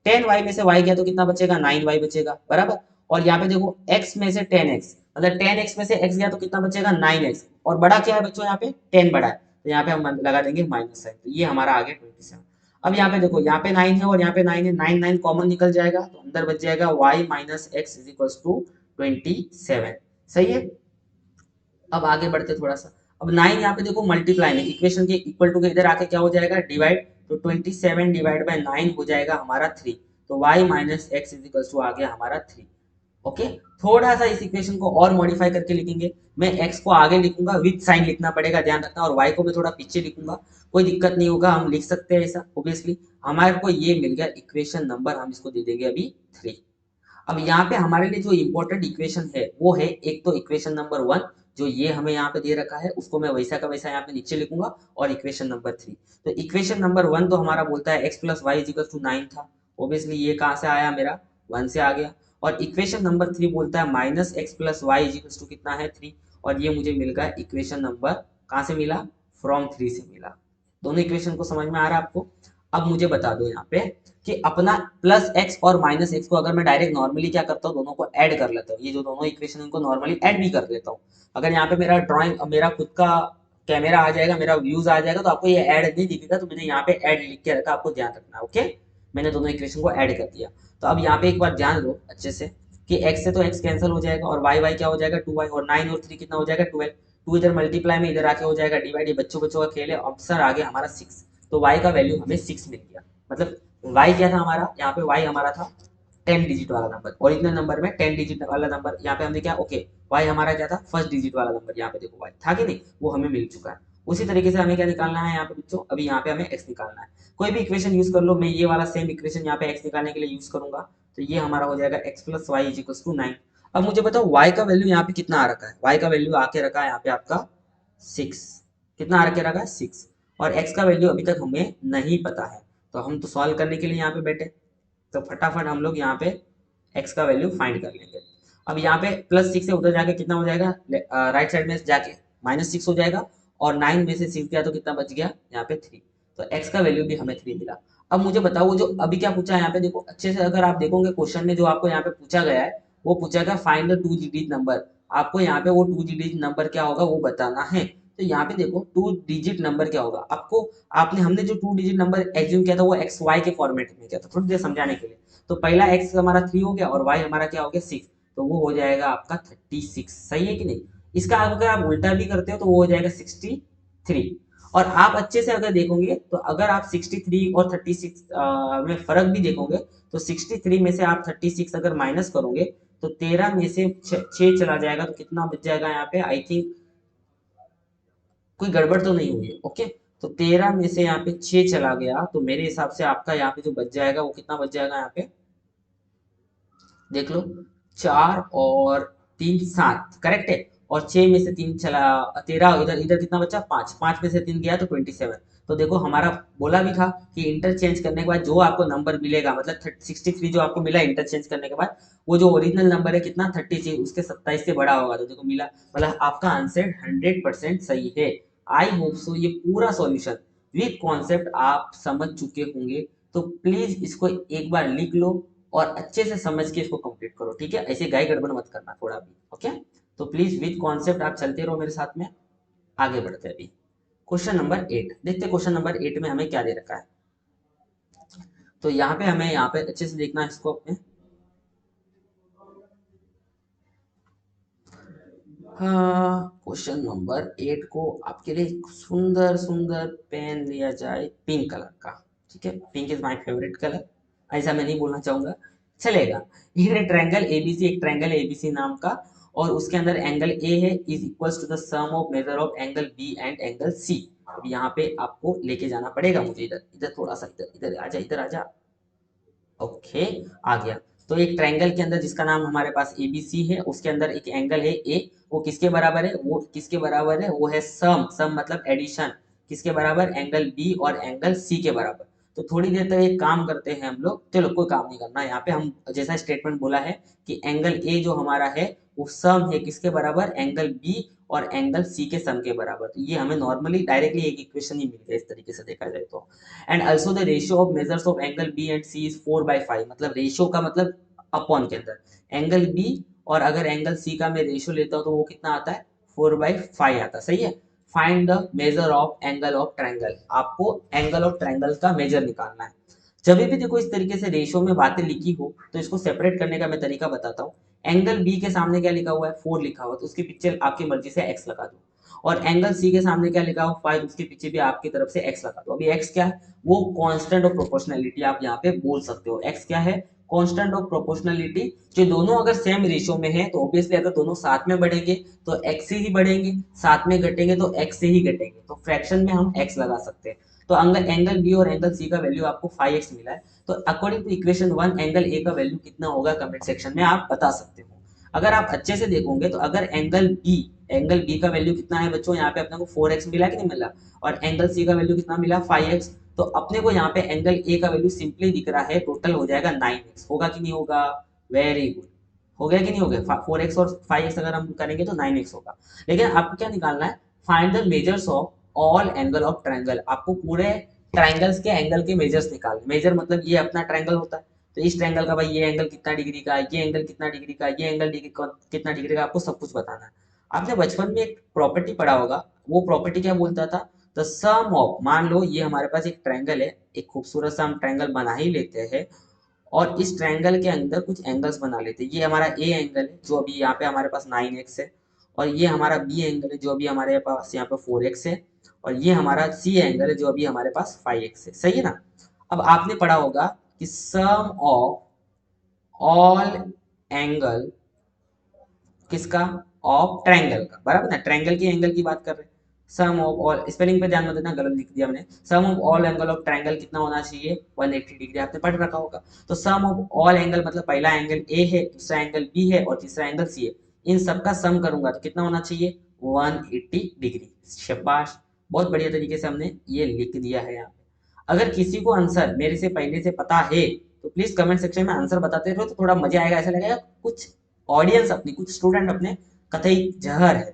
Speaker 1: 10y में से y गया तो कितना बचेगा, 9y बचेगा, बराबर। और यहाँ पे देखो x में से 10x, मतलब 10x में से x गया तो कितना बचेगा, 9x। और बड़ा क्या है बच्चों, यहाँ पे 10 बड़ा है, तो यहाँ पे हम लगा देंगे माइनस साइन, तो ये हमारा आ गया 27। अब यहाँ पे देखो, यहाँ पे 9 है और यहाँ पे 9 है, 9 9 कॉमन निकल जाएगा, तो अंदर बच जाएगा y minus x is equal to 27। सही है। अब आगे बढ़ते थोड़ा सा। अब 9 यहाँ पे देखो मल्टीप्लाई में, इक्वेशन के इक्वल टू के इधर आके क्या हो जाएगा, डिवाइड, तो 27 डिवाइड बाय 9 हो जाएगा हमारा 3, तो y minus x is equal to आ गया हमारा 3। ओके, थोड़ा सा इस इक्वेशन को और मॉडिफाई करके लिखेंगे। मैं x को आगे लिखूंगा, विद साइन लिखना पड़ेगा, ध्यान रखना, और y को मैं थोड़ा पीछे लिखूंगा, कोई दिक्कत नहीं होगा, हम लिख सकते हैं ऐसा ऑब्वियसली। हमारे को ये मिल गया इक्वेशन नंबर, हम इसको दे देंगे अभी 3। अब यहाँ पे हमारे लिए जो इंपॉर्टेंट इक्वेशन है वो है, एक तो इक्वेशन नंबर 1, जो ये हमें यहाँ पे दे रखा है, उसको मैं वैसा का वैसा यहाँ पे नीचे लिखूंगा, और इक्वेशन नंबर 3। तो इक्वेशन नंबर 1 तो हमारा बोलता है x plus y is equal to 9 था, ऑब्वियसली ये कहाँ से आया, मेरा 1 से आ गया। और इक्वेशन नंबर 3 बोलता है minus x plus y is equal to कितना है, 3, और ये मुझे मिल गया इक्वेशन नंबर, कहाँ से मिला, फ्रॉम 3 से मिला। दोनों इक्वेशन को समझ में आ रहा है आपको। अब मुझे बता दो यहाँ पे कि अपना प्लस एक्स और माइनस एक्स को अगर मैं डायरेक्ट नॉर्मली क्या करता हूँ, दोनों को ऐड कर लेता हूँ, ये जो दोनों इक्वेशन इनको नॉर्मली ऐड भी कर लेता हूँ। अगर यहाँ पे मेरा ड्राइंग, मेरा खुद का कैमरा आ जाएगा, मेरा व्यूज आ जाएगा, तो आपको ये ऐड नहीं दिखेगा, तो मैंने यहाँ पे ऐड लिख के रखा, आपको ध्यान रखना। ओके, मैंने दोनों इक्वेशन को ऐड कर दिया। तो अब यहाँ पे एक बार ध्यान लो अच्छे से कि x से तो x कैंसिल हो जाएगा, और y क्या हो जाएगा, 2y, और 9 और 3 कितना हो जाएगा, 12। 2 इधर मल्टीप्लाई में इधर आके हो जाएगा डिवाइड, ये बच्चों बच्चों का खेल है। आंसर आ गया हमारा 6। तो y का वैल्यू हमें 6 मिल गया। मतलब y क्या था हमारा, यहाँ पे y हमारा था 10 डिजिट वाला नंबर, ओरिजिनल नंबर में 10 डिजिट वाला नंबर, यहाँ पे हमने क्या, ओके, y हमारा क्या था, फर्स्ट डिजिट वाला नंबर, यहाँ पे देखो y था कि नहीं, वो हमें मिल चुका है। उसी तरीके से हमें क्या निकालना है यहाँ पे बच्चों, अभी यहाँ पे हमें x निकालना है। कोई भी इक्वेशन यूज कर लो, मैं ये वाला सेम इक्वेशन यहाँ पे x निकालने के लिए यूज करूंगा, तो ये हमारा हो जाएगा x plus y is equal to 9। अब मुझे बताओ y का वैल्यू यहाँ पे कितना आ रखा है, y का वैल्यू आके रखा है यहाँ पे आपका 6। कितना आ के रखा है, 6। और x का वैल्यू अभी तक हमें नहीं पता है, तो हम तो सॉल्व करने के लिए यहाँ पे बैठे, तो फटाफट हम लोग यहाँ पे x का वैल्यू फाइंड कर लेंगे। अब यहाँ पे +6 से उधर जाके कितना हो जाएगा, राइट साइड में जाके -6 हो जाएगा, और 9 में से 6 गया तो कितना बच गया, यहाँ पे 3। तो x का वैल्यू भी हमें 3 मिला। अब मुझे बताओ, वो जो अभी क्या पूछा है यहाँ पे, देखो अच्छे से अगर आप देखोगे क्वेश्चन में, जो आपको यहाँ पे पूछा गया है, वो पूछा गया फाइंड द 2 डिजिट नंबर। आपको यहाँ पे वो 2 डिजिट नंबर क्या होगा वो बताना है। तो यहाँ पे देखो 2 डिजिट नंबर क्या होगा आपको, आपने हमने जो 2 डिजिट नंबर एज्यूम किया था वो एक्स वाई के फॉर्मेट में किया था, थोड़ी देर समझाने के लिए। तो पहला x हमारा 3 हो गया, और y हमारा क्या हो गया, 6, तो वो हो जाएगा आपका 36। सही है कि नहीं। इसका अगर आप उल्टा भी करते हो तो वो हो जाएगा 63। और आप अच्छे से अगर देखोगे, तो अगर आप 63 और 36 में फर्क भी देखोगे, तो 63 में से आप 36 अगर माइनस करोगे, तो 13 में से 6 चला जाएगा, तो कितना बच जाएगा यहाँ पे, आई थिंक कोई गड़बड़ तो नहीं हुई है। ओके, तो 13 में से यहाँ पे 6 चला गया, तो मेरे हिसाब से आपका यहाँ पे जो बच जाएगा वो कितना बच जाएगा, यहाँ पे देख लो, 4 और 3 7, करेक्ट है। और 6 में से 3 चला, 13, इधर इधर कितना बचा, 5, 5 में से 3 गया तो 27। तो देखो हमारा बोला भी था कि इंटरचेंज करने के बाद जो आपको नंबर मिलेगा, मतलब 63 जो आपको मिला इंटरचेंज करने के बाद, वो जो ओरिजिनल नंबर है कितना, 36, उसके 27 से बड़ा होगा, तो देखो मिला। मतलब आपका आंसर 100% सही है। आई होप सो ये पूरा सॉल्यूशन विद कॉन्सेप्ट आप समझ चुके होंगे। तो प्लीज इसको एक बार लिख लो, और अच्छे से समझ के इसको कंप्लीट करो, ठीक है, ऐसे गाय गड़बड़ मत करना थोड़ा भी। ओके, तो प्लीज विद कॉन्सेप्ट आप चलते रहो मेरे साथ में। आगे बढ़ते हैं अभी क्वेश्चन नंबर 8 देखते हैं। क्वेश्चन नंबर 8 में हमें क्या दे रखा है, तो यहाँ पे हमें यहाँ पे अच्छे से देखना है इसको अपने। हाँ, क्वेश्चन नंबर 8 को आपके लिए एक सुंदर सुंदर पेन लिया जाए पिंक कलर का, ठीक है, pink is my favourite colour, ऐसा मैं नहीं बोलना चाहूंगा, चलेगा। ये ट्रायंगल एबीसी, एक ट्रायंगल एबीसी नाम का, और उसके अंदर एंगल ए है is equals to the sum of measure of angle B and angle C. अब यहाँ पे आपको लेके जाना पड़ेगा मुझे, इधर इधर थोड़ा सा, इधर इधर आजा, इधर आजा। ओके, आ गया। तो एक ट्रायंगल के अंदर जिसका नाम हमारे पास एबीसी है, उसके अंदर एक एंगल है ए, वो किसके बराबर है, वो किसके बराबर है, वो है सम, सम मतलब एडिशन, किसके बराबर, एंगल बी और एंगल सी के बराबर। तो थोड़ी देर तक एक काम करते हैं हम लोग, चलो कोई काम नहीं करना, यहाँ पे हम जैसा स्टेटमेंट बोला है कि एंगल ए जो हमारा है वो सम है किसके बराबर, एंगल बी और एंगल सी के सम के बराबर। तो ये हमें नॉर्मली डायरेक्टली एक इक्वेशन ही मिल गया इस तरीके से देखा जाए तो। And also the ratio of measures of angle B and C is 4/5, मतलब रेशियो का मतलब अपॉन के अंदर एंगल बी, और अगर एंगल सी का मैं रेशियो लेता हूँ तो वो कितना आता है, 4/5 आता है। सही है, find the major of angle of triangle, आपको एंगल ऑफ ट्रायंगल का मेजर निकालना है। जब भी देखो इस तरीके से रेशियो में बातें लिखी हो तो इसको सेपरेट करने का मैं तरीका बताता हूँ। एंगल बी के सामने क्या लिखा हुआ है 4 लिखा हुआ है, तो उसके पीछे आपकी मर्जी से x लगा दो। और एंगल सी के सामने क्या लिखा हुआ 5, उसके पीछे भी आपकी तरफ से x लगा दो। अभी x क्या है, वो कांस्टेंट ऑफ प्रोपोर्शनलिटी आप यहाँ पे बोल सकते हो। x क्या है, कांस्टेंट ऑफ प्रोपोर्शनलिटी। जो दोनों अगर सेम रेशियो में है तो ऑब्वियसली अगर दोनों साथ में बढ़ेंगे तो x से ही बढ़ेंगे, साथ में घटेंगे तो x से ही घटेंगे, तो फ्रैक्शन में हम x लगा सकते हैं। तो अगर एंगल बी और एंगल सी का वैल्यू आपको 5x मिला है तो according to equation 1 angle A का वैल्यू कितना होगा कमेंट सेक्शन में आप बता सकते हो। अगर आप अच्छे से देखोगे तो अगर एंगल बी का वैल्यू कितना है बच्चों, यहाँ पे अपने को 4x मिला कि नहीं मिला, और एंगल सी का वैल्यू कितना मिला 5x, तो अपने को यहाँ पे एंगल ए का वैल्यू सिंपली दिख रहा है, टोटल हो जाएगा 9x। होगा कि नहीं होगा, वेरी गुड, हो गया कि नहीं हो गया। 4x और 5x अगर हम करेंगे तो 9x होगा। लेकिन आपको क्या निकालना है, find the measures of all angle of triangle. आपको पूरे ट्रायंगल्स के एंगल के मेजर्स निकालने। मेजर मतलब ये अपना ट्रायंगल होता है, तो इस ट्रायंगल का भाई ये एंगल कितना डिग्री का, ये एंगल कितना डिग्री का, ये एंगल कितना डिग्री का, आपको सब कुछ बताना है। आपने बचपन में एक प्रॉपर्टी पढ़ा होगा, वो प्रॉपर्टी क्या बोलता था, द सम ऑफ, मान लो ये हमारे पास एक ट्रायंगल है, एक खूबसूरत सा हम ट्रायंगल बना ही लेते हैं, और इस ट्रायंगल के अंदर कुछ एंगल्स बना लेते हैं। ये हमारा ए एंगल है जो अभी यहाँ पे हमारे पास 9x है, और ये हमारा बी एंगल है जो अभी हमारे पास यहाँ पे 4x है, और ये हमारा सी एंगल है जो अभी हमारे पास 5x है। सही है ना। अब आपने पढ़ा होगा कि सम ऑफ ऑल एंगल किसका, ऑफ ट्रायंगल का, बराबर ना, ट्रायंगल की एंगल की बात कर रहे हैं। सम ऑफ ऑल, स्पेलिंग पे ध्यान मत देना, गलत लिख दिया मैंने। Sum of all angle of triangle कितना होना चाहिए 180 डिग्री, आपने पढ़ रखा होगा। तो सम ऑफ ऑल एंगल मतलब पहला एंगल ए है, दूसरा एंगल बी है और तीसरा एंगल सी है, इन सबका सम करूंगा तो कितना होना चाहिए 180 डिग्री। शाबाश, बहुत बढ़िया तरीके से हमने ये लिख दिया है यहाँ पे। अगर किसी को आंसर मेरे से पहले से पता है तो प्लीज कमेंट सेक्शन में आंसर बताते रहो, तो थोड़ा मजा आएगा, ऐसा लगेगा कुछ ऑडियंस अपनी, कुछ स्टूडेंट अपने कतई जहर है।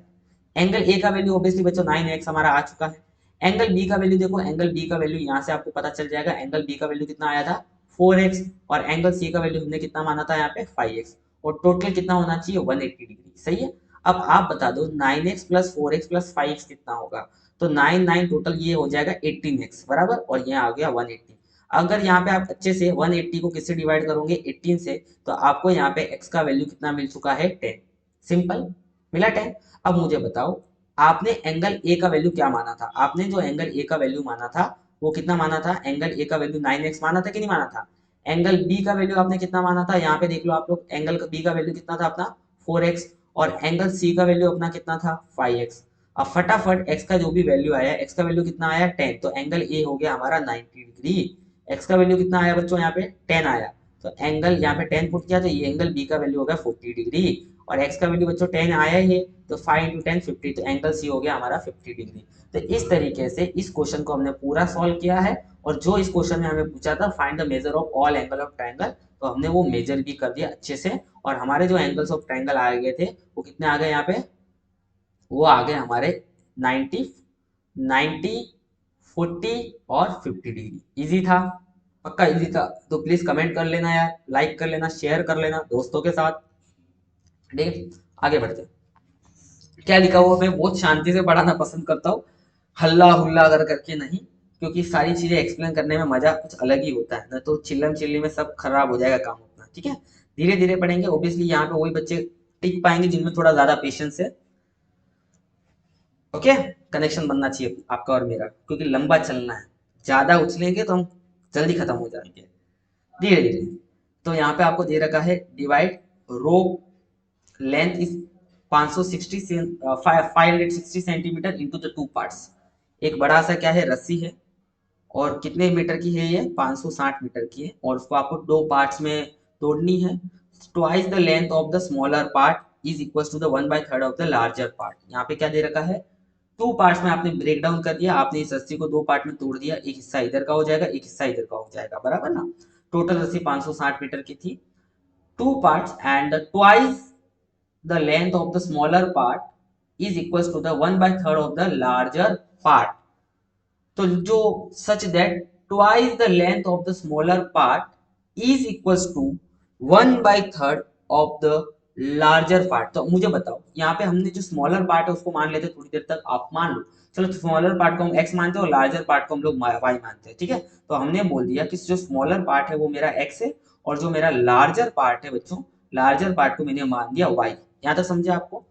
Speaker 1: एंगल ए का वैल्यू ऑब्वियसली बच्चों 9x हमारा आ चुका है। एंगल बी का वैल्यू देखो, एंगल बी का वैल्यू यहाँ से आपको पता चल जाएगा, एंगल बी का वैल्यू कितना आया था 4x, और एंगल सी का वैल्यू हमने कितना माना था यहाँ पे 5x, और टोटल कितना होना चाहिए 180 डिग्री। सही है। अब आप बता दो 9x plus 4x plus 5x कितना होगा, तो 9 टोटल ये हो जाएगा 18x बराबर, और यहाँ आ गया 180। अगर यहाँ पे आप अच्छे से 180 को किससे डिवाइड करोगे 18 से, तो आपको यहाँ पे x का वैल्यू कितना मिल चुका है 10। सिंपल, मिला 10। अब मुझे बताओ आपने एंगल ए का वैल्यू क्या माना था, आपने जो एंगल ए का वैल्यू माना था वो कितना माना था, एंगल ए का वैल्यू 9x माना था कि नहीं माना था। एंगल बी का वैल्यू आपने कितना माना था, यहाँ पे देख लो आप लोग, एंगल बी का वैल्यू कितना था अपना 4x, और एंगल सी का वैल्यू अपना कितना था 5x। अब फटाफट x का जो भी वैल्यू आया, x का वैल्यू कितना आया 10, तो एंगल ए हो गया हमारा 90 डिग्री। x का वैल्यू कितना आया बच्चों यहाँ पे 10 आया, तो एंगल यहाँ पे 10 पुट किया तो ये एंगल बी का वैल्यू हो गया 40 डिग्री, और x का वैल्यू बच्चों 10 आया ही है, तो 5 इंटू 10 50, तो एंगल सी हो गया हमारा 50 डिग्री। तो इस तरीके से इस क्वेश्चन को हमने पूरा सॉल्व किया है, और जो इस क्वेश्चन में हमें पूछा था find the measure of all angle of triangle, तो हमने वो मेजर भी कर दिया अच्छे से, और हमारे जो एंगल्स ऑफ ट्रायंगल आ गए थे वो कितने आ गए यहाँ पे, वो आ गए हमारे 90, 90, 40 और 50 डिग्री। इजी था, पक्का इजी था। तो प्लीज कमेंट कर लेना यार, लाइक कर लेना, शेयर कर लेना दोस्तों के साथ। ठीक है, आगे बढ़ते हैं। क्या लिखा हुआ, मैं बहुत शांति से पढ़ाना पसंद करता हूँ, हल्ला हुल्ला कर करके नहीं, क्योंकि सारी चीजें एक्सप्लेन करने में मजा कुछ अलग ही होता है, ना तो चिल्लम चिल्ली में सब खराब हो जाएगा काम अपना। ठीक है, धीरे धीरे पढ़ेंगे, ऑब्वियसली यहाँ पे वही बच्चे टिक पाएंगे जिनमें थोड़ा ज्यादा पेशेंस है। ओके, कनेक्शन बनना चाहिए आपका और मेरा, क्योंकि लंबा चलना है, ज्यादा उछलेंगे तो हम जल्दी खत्म हो जाएंगे, धीरे धीरे। तो यहाँ पे आपको दे रखा है divide rod length is 560 560 centimetre into the two parts. एक बड़ा सा क्या है रस्सी है, और कितने मीटर की है ये 560 मीटर की है, और उसको आपको दो पार्ट्स में तोड़नी है। Twice the length of the smaller part is equal to the 1/3 of the larger part. यहाँ पे क्या दे रखा है, टू पार्ट्स में आपने ब्रेक डाउन कर दिया, आपने इस रस्सी को दो पार्ट में तोड़ दिया, एक हिस्सा इधर का हो जाएगा एक हिस्सा इधर का हो जाएगा, बराबर ना। टोटल रस्सी 560 मीटर की थी, two parts, and twice the length of the smaller part is equals to the 1/3 of the larger part। तो जो such that twice the length of the smaller part is equals to 1/3 of the larger part। तो मुझे बताओ यहाँ पे हमने जो smaller part है उसको मान लेते थोड़ी देर तक, आप मान लो चलो स्मॉलर पार्ट को हम एक्स मानते हैं और लार्जर पार्ट को हम लोग वाई मानते हैं, ठीक है। तो हमने बोल दिया कि जो स्मॉलर पार्ट है वो मेरा एक्स है और जो मेरा लार्जर पार्ट है बच्चों, लार्जर पार्ट को मैंने मान दिया वाई। यहाँ तक समझे आपको।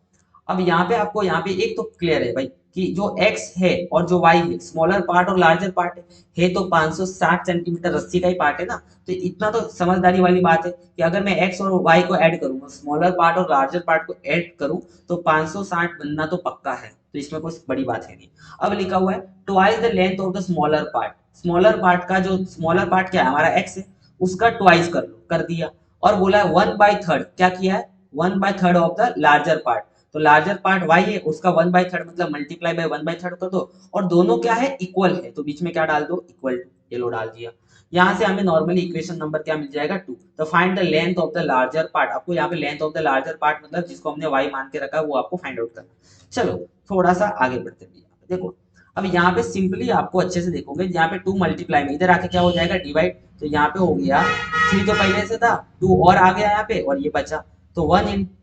Speaker 1: अब यहाँ पे आपको यहाँ पे एक तो क्लियर है भाई कि जो x है और जो y है, स्मॉलर पार्ट और लार्जर पार्ट है तो 560 सेंटीमीटर रस्सी का ही पार्ट है ना। तो इतना तो समझदारी वाली बात है कि अगर मैं x और y को ऐड करूंगा, स्मॉलर पार्ट और लार्जर पार्ट को ऐड करूं तो 560 बनना तो पक्का है, तो इसमें कोई बड़ी बात है नहीं। अब लिखा हुआ है twice the length of the smaller part. Smaller part का जो स्मॉलर पार्ट क्या है हमारा x है, उसका ट्वाइस कर लो, कर दिया। और बोला है 1/3, क्या किया है 1/3 ऑफ द लार्जर पार्ट। तो लार्जर पार्ट y है, उसका 1/3 मतलब मल्टीप्लाई बाय 1/3 कर दो। और दोनों क्या है इक्वल है, तो बीच में क्या डाल दो इक्वल टू, ये लो डाल दिया। यहाँ से हमें नॉर्मली इक्वेशन नंबर क्या मिल जाएगा 2। तो find the length of the larger part, आपको यहाँ पे length of the larger part मतलब जिसको हमने y मान के रखा है वो आपको फाइंड आउट करना। चलो थोड़ा सा आगे बढ़ते हैं। देखो अब यहाँ पे सिंपली आपको अच्छे से देखोगे, यहाँ पे 2 मल्टीप्लाई में इधर आके क्या हो जाएगा डिवाइड। तो यहाँ पे हो गया 3 तो पहले से था, 2 और आ गया यहाँ पे और ये बचा। तो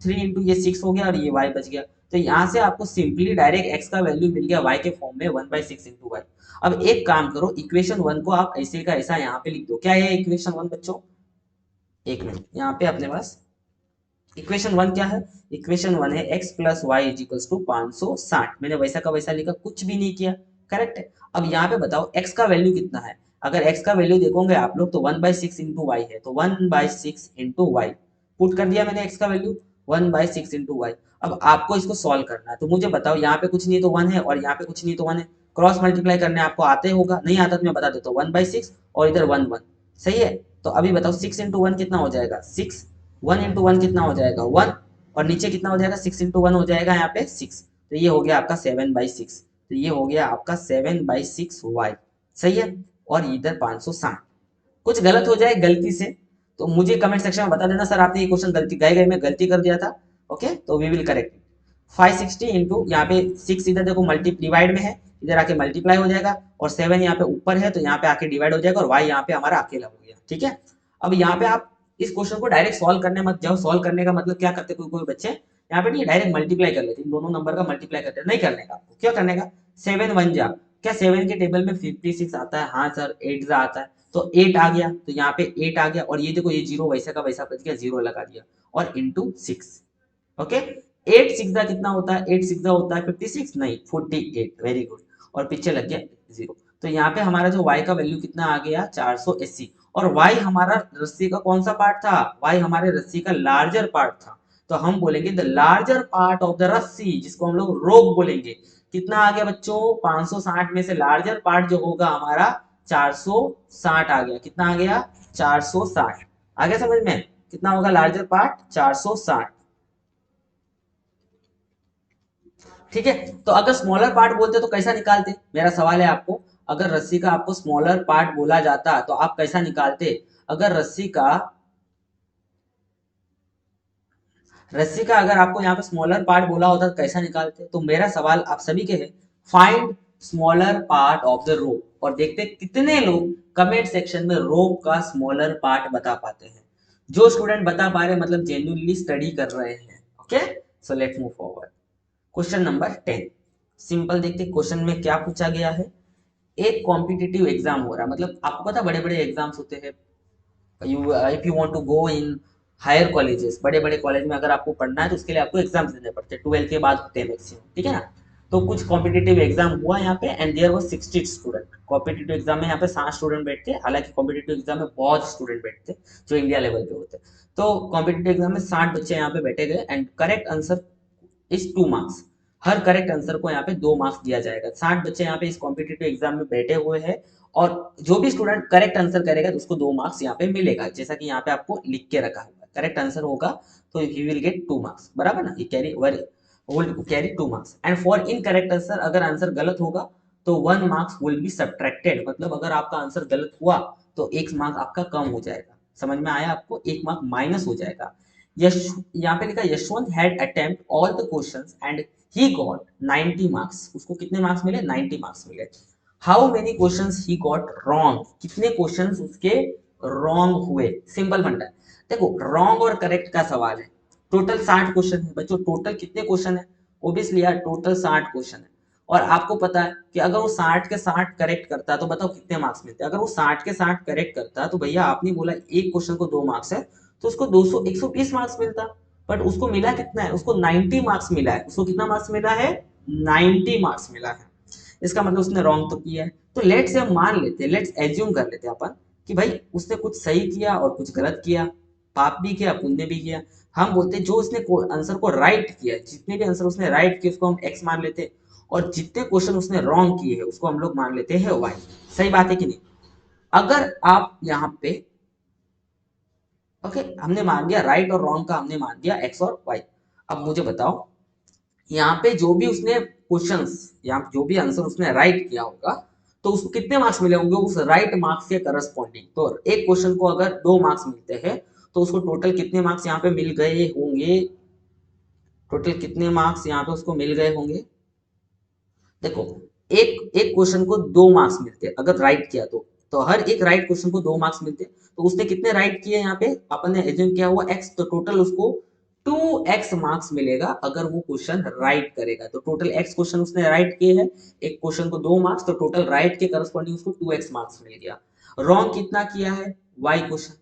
Speaker 1: 3 इंटू ये 6 हो गया और ये y बच गया। तो यहाँ से आपको सिंपली डायरेक्ट x का वैल्यू मिल गया y के फॉर्म में 1/6 इंटू वाई। अब एक काम करो, इक्वेशन 1 को आप ऐसे का ऐसा यहाँ पे लिख दो। क्या है इक्वेशन 1 बच्चों, एक मिनट, यहाँ पे अपने पास इक्वेशन 1 क्या है, इक्वेशन 1 है x plus y is equals to 560। मैंने वैसा का वैसा लिखा, कुछ भी नहीं किया, करेक्ट है। अब यहाँ पे बताओ x का वैल्यू कितना है। अगर x का वैल्यू देखोगे आप लोग तो 1/6 इंटू वाई है, तो 1/6 इंटू वाई पुट कर दिया मैंने x का वैल्यू 1/6 इंटू वाई। अब आपको इसको सॉल्व करना है, तो मुझे बताओ यहाँ पे कुछ नहीं तो 1 है और यहाँ पे कुछ नहीं तो 1 है। क्रॉस मल्टीप्लाई करने आपको आते होगा, नहीं आता तो मैं बता देता हूँ 1/6 और इधर 1 सही है। तो अभी बताओ 6 इंटू 1 कितना हो जाएगा 6, 1 इंटू 1 कितना हो जाएगा 1 और नीचे कितना हो जाएगा 6 इंटू 1 हो जाएगा यहाँ पे 6। तो ये हो गया आपका 7/6। तो ये हो गया आपका 7/6 वाई, सही है। और इधर 560। कुछ गलत हो जाए गलती से तो मुझे कमेंट सेक्शन में बता देना, सर आपने ये क्वेश्चन गलती गए गए में गलती कर दिया था। ओके तो we will correct it. 560 into यहाँ पे 6 इधर देखो मल्टी डिवाइड में है, इधर आके मल्टीप्लाई हो जाएगा और 7 यहाँ पे ऊपर है तो यहाँ पे आके डिवाइड हो जाएगा और y यहाँ पे हमारा अकेला हो गया, ठीक है। अब यहाँ पे आप इस क्वेश्चन को डायरेक्ट सॉल्व करने मत जाओ। सॉल्व करने का मतलब क्या करते कोई कोई बच्चे यहाँ पे नहीं डायरेक्ट मल्टीप्लाई कर लेते, इन दोनों नंबर का मल्टीप्लाई करते नहीं करने का आपको, क्या करने का 7 1 जा, क्या 7 के टेबल में 56 आता है, हाँ सर 8 आता है तो 8 आ गया, तो यहाँ पे 8 आ गया और ये देखो ये जीरो वैसा का वैसा बच गया, जीरो लगा दिया और इंटू 6। ओके 8 6 कितना होता है, 8 6 होता है 56 नहीं 48, वेरी गुड। और पीछे लग गया जीरो। तो यहाँ पे हमारा जो y का वैल्यू कितना आ गया 480। और y हमारा रस्सी का कौन सा पार्ट था, y हमारे रस्सी का लार्जर पार्ट था। तो हम बोलेंगे the larger part of the रस्सी, जिसको हम लोग रोप बोलेंगे। कितना आ गया बच्चों 560 में से लार्जर पार्ट जो होगा हमारा 460 आ गया। कितना आ गया 460 आ गया समझ में, कितना होगा लार्जर पार्ट 460, ठीक है। तो अगर स्मॉलर पार्ट बोलते तो कैसा निकालते, मेरा सवाल है आपको। अगर रस्सी का आपको स्मॉलर पार्ट बोला जाता तो आप कैसा निकालते। अगर रस्सी का अगर आपको यहाँ पे स्मॉलर पार्ट बोला होता तो कैसा निकालते। तो मेरा सवाल आप सभी के है, find smaller part of the rope. और देखते कितने लोग कमेंट सेक्शन में रोप का स्मॉलर पार्ट बता पाते हैं। जो स्टूडेंट बता पा रहे मतलब जेन्युइनली स्टडी कर रहे हैं। Okay so let's move forward. Question number 10 simple देखते क्वेश्चन में क्या पूछा गया है। एक कॉम्पिटिटिव एग्जाम हो रहा है, मतलब आपको पता बड़े बड़े एग्जाम्स होते हैं। If you want to go in higher colleges, बड़े बड़े कॉलेज में अगर आपको पढ़ना है तो उसके लिए आपको एग्जाम्स देने पड़ते हैं, 12 के बाद होते हैं मैक्सिमम, ठीक है ना। तो कुछ कॉम्पिटिटिव एग्जाम हुआ यहाँ पे and there was 60 student. Competitive exam में यहाँ पे 60 स्टूडेंट बैठते हैं, हालांकि कॉम्पिटिटिव एग्जाम में बहुत स्टूडेंट बैठते हैं जो इंडिया लेवल पे होते हैं। तो कॉम्पिटिटिव एग्जाम में 60 बच्चे यहाँ पे बैठे गए and correct answer is 2 marks. Her correct answer को यहाँ पे 2 मार्क्स दिया जाएगा। 60 बच्चे यहाँ पे इस कॉम्पिटिटिव एग्जाम में बैठे हुए हैं और जो भी स्टूडेंट करेक्ट आंसर करेगा तो उसको 2 मार्क्स यहाँ पे मिलेगा, जैसा कि यहाँ पे आपको लिख के रखा हुआ है। करेक्ट आंसर होगा तो ही विल गेट 2 मार्क्स, बराबर ना, ये carry will carry 2 marks. And for incorrect answer, अगर आंसर गलत होगा तो 1 मार्क्स विल बी सब्ट्रैक्टेड, मतलब अगर आपका आंसर गलत हुआ तो 1 मार्क आपका कम हो जाएगा। समझ में आया आपको, 1 मार्क माइनस हो जाएगा। यश यहाँ पे लिखा Yashwant had attempt all the questions and he got 90 marks. उसको कितने मार्क्स मिले 90 मार्क्स मिले। How many questions he got wrong, कितने क्वेश्चंस उसके रॉन्ग हुए। सिंपल फंडा है, देखो रॉन्ग और करेक्ट का सवाल है। टोटल 60 क्वेश्चन है बच्चों, टोटल कितने क्वेश्चन है, ओब्वियसली यार टोटल 60 क्वेश्चन है। और आपको पता है कि अगर वो 60 के 60 करेक्ट करता है तो बताओ कितने मार्क्स मिलते हैं। अगर वो 60 के 60 करेक्ट करता है तो भैया आपने बोला एक क्वेश्चन को 2 मार्क्स है तो उसको 200 120 मार्क्स मिलता। बट उसको मिला कितना है, उसको 90 मार्क्स मिला है। उसको कितना मार्क्स मिला है, 90 मार्क्स मिला है। इसका मतलब उसने रॉन्ग तो किया है। तो लेट्स से हम मान लेते हैं, लेट्स एज्यूम कर लेते हैं अपन कि भाई उसने कुछ सही किया और कुछ गलत किया, पाप भी किया पुण्य भी किया। हम बोलते हैं जो उसने आंसर को राइट किया, जितने भी आंसर उसने राइट किए उसको हम एक्स मान लेते हैं, और जितने क्वेश्चन उसने रॉन्ग किए हैं उसको हम लोग मान लेते हैं वाई। सही बात है कि नहीं। अगर आप यहाँ पे ओके हमने मान दिया राइट और रॉन्ग का, हमने मान दिया एक्स और वाई। अब मुझे बताओ यहाँ पे जो भी उसने क्वेश्चंस, यहाँ जो भी आंसर उसने राइट किया होगा तो उसको कितने मार्क्स मिले होंगे उस राइट मार्क्स के करस्पॉन्डिंग। तो एक क्वेश्चन को अगर 2 मार्क्स मिलते हैं तो उसको टोटल कितने मार्क्स यहाँ पे मिल गए होंगे, टोटल कितने मार्क्स यहाँ पे उसको मिल गए होंगे। देखो एक एक क्वेश्चन को 2 मार्क्स मिलते हैं अगर राइट किया तो हर एक राइट क्वेश्चन को 2 मार्क्स मिलते हैं। तो उसने कितने राइट किए यहाँ पे, अपन ने एज्यूम किया हुआ एक्स, तो टोटल उसको 2x मार्क्स मिलेगा अगर वो क्वेश्चन राइट करेगा। तो टोटल x क्वेश्चन उसने राइट किए हैं, एक क्वेश्चन को 2 मार्क्स, तो टोटल राइट के करस्पॉन्डिंग उसको 2x मार्क्स मिल गया। रॉन्ग कितना किया है, y क्वेश्चन।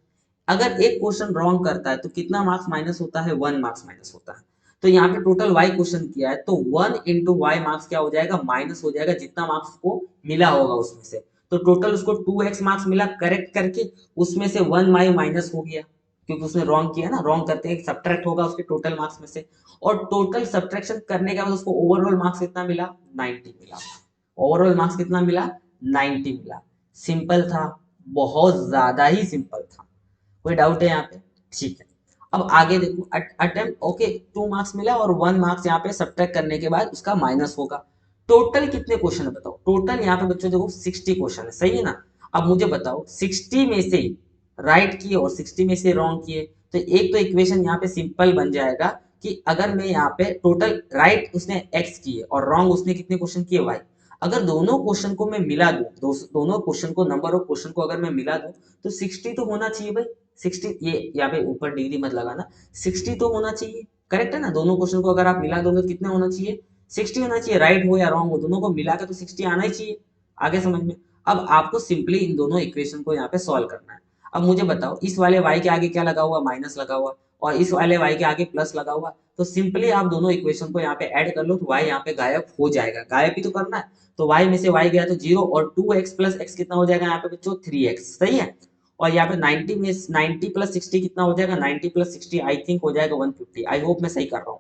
Speaker 1: अगर एक क्वेश्चन रॉन्ग करता है तो कितना मार्क्स माइनस होता है, 1 मार्क्स माइनस होता है। तो यहाँ पे टोटल y क्वेश्चन किया है तो 1 इंटू वाई मार्क्स क्या हो जाएगा, माइनस हो जाएगा जितना मार्क्स को मिला होगा उसमें से। तो टोटल उसको 2x मार्क्स मिला करेक्ट करके, उसमें से 1 माई माइनस हो गया क्योंकि उसने रॉन्ग किया ना, रॉन्ग करते हैं सब्ट्रैक्ट होगा उसके टोटल मार्क्स में से। और टोटल सब्ट्रैक्शन करने के बाद उसको ओवरऑल मार्क्स कितना मिला, 90 मिला। ओवरऑल मार्क्स कितना मिला, 90 मिला। सिंपल था, बहुत ज्यादा ही सिंपल था। कोई डाउट है यहाँ पे, ठीक है। अब आगे देखो अटेम्प्ट ओके 2 मार्क्स मिला और 1 मार्क्स यहाँ पे सब्ट्रैक्ट करने के बाद उसका माइनस होगा। टोटल कितने क्वेश्चन है बताओ, टोटल यहाँ पे बच्चों देखो 60 क्वेश्चन है, सही है ना। अब मुझे बताओ 60 में से राइट किए और 60 में से रॉन्ग किए, तो एक तो इक्वेशन यहाँ पे सिंपल बन जाएगा कि अगर मैं यहाँ पे टोटल राइट उसने एक्स किए और रॉन्ग उसने कितने क्वेश्चन किए वाई, अगर दोनों क्वेश्चन को मैं मिला दूं, दोनों क्वेश्चन को नंबर ऑफ क्वेश्चन को अगर मैं मिला दूं तो 60 तो होना चाहिए भाई। 60 ये यहाँ पे ऊपर डिग्री मत लगाना, 60 तो होना चाहिए, करेक्ट है ना। दोनों क्वेश्चन को अगर आप मिला दोगे तो कितना होना चाहिए, 60 होना चाहिए। राइट हो या रॉन्ग हो दोनों को मिला के तो 60 आना ही चाहिए। आगे समझ में। अब आपको सिंपली इन दोनों इक्वेशन को यहाँ पे सॉल्व करना है। अब मुझे बताओ इस वाले y के आगे क्या लगा हुआ, माइनस लगा हुआ, और इस वाले y के आगे प्लस लगा हुआ। तो सिंपली आप दोनों इक्वेशन को यहाँ पे ऐड कर लो तो y यहाँ पे गायब हो जाएगा, गायब ही तो करना है। तो y में से y गया तो 0 और 2x प्लस x कितना हो जाएगा यहाँ पे बच्चों, 3x, सही है। और यहाँ पे 90 में 90 प्लस 60 कितना हो जाएगा, 90 प्लस 60 आई थिंक हो जाएगा 150। आई होप मैं सही कर रहा हूँ,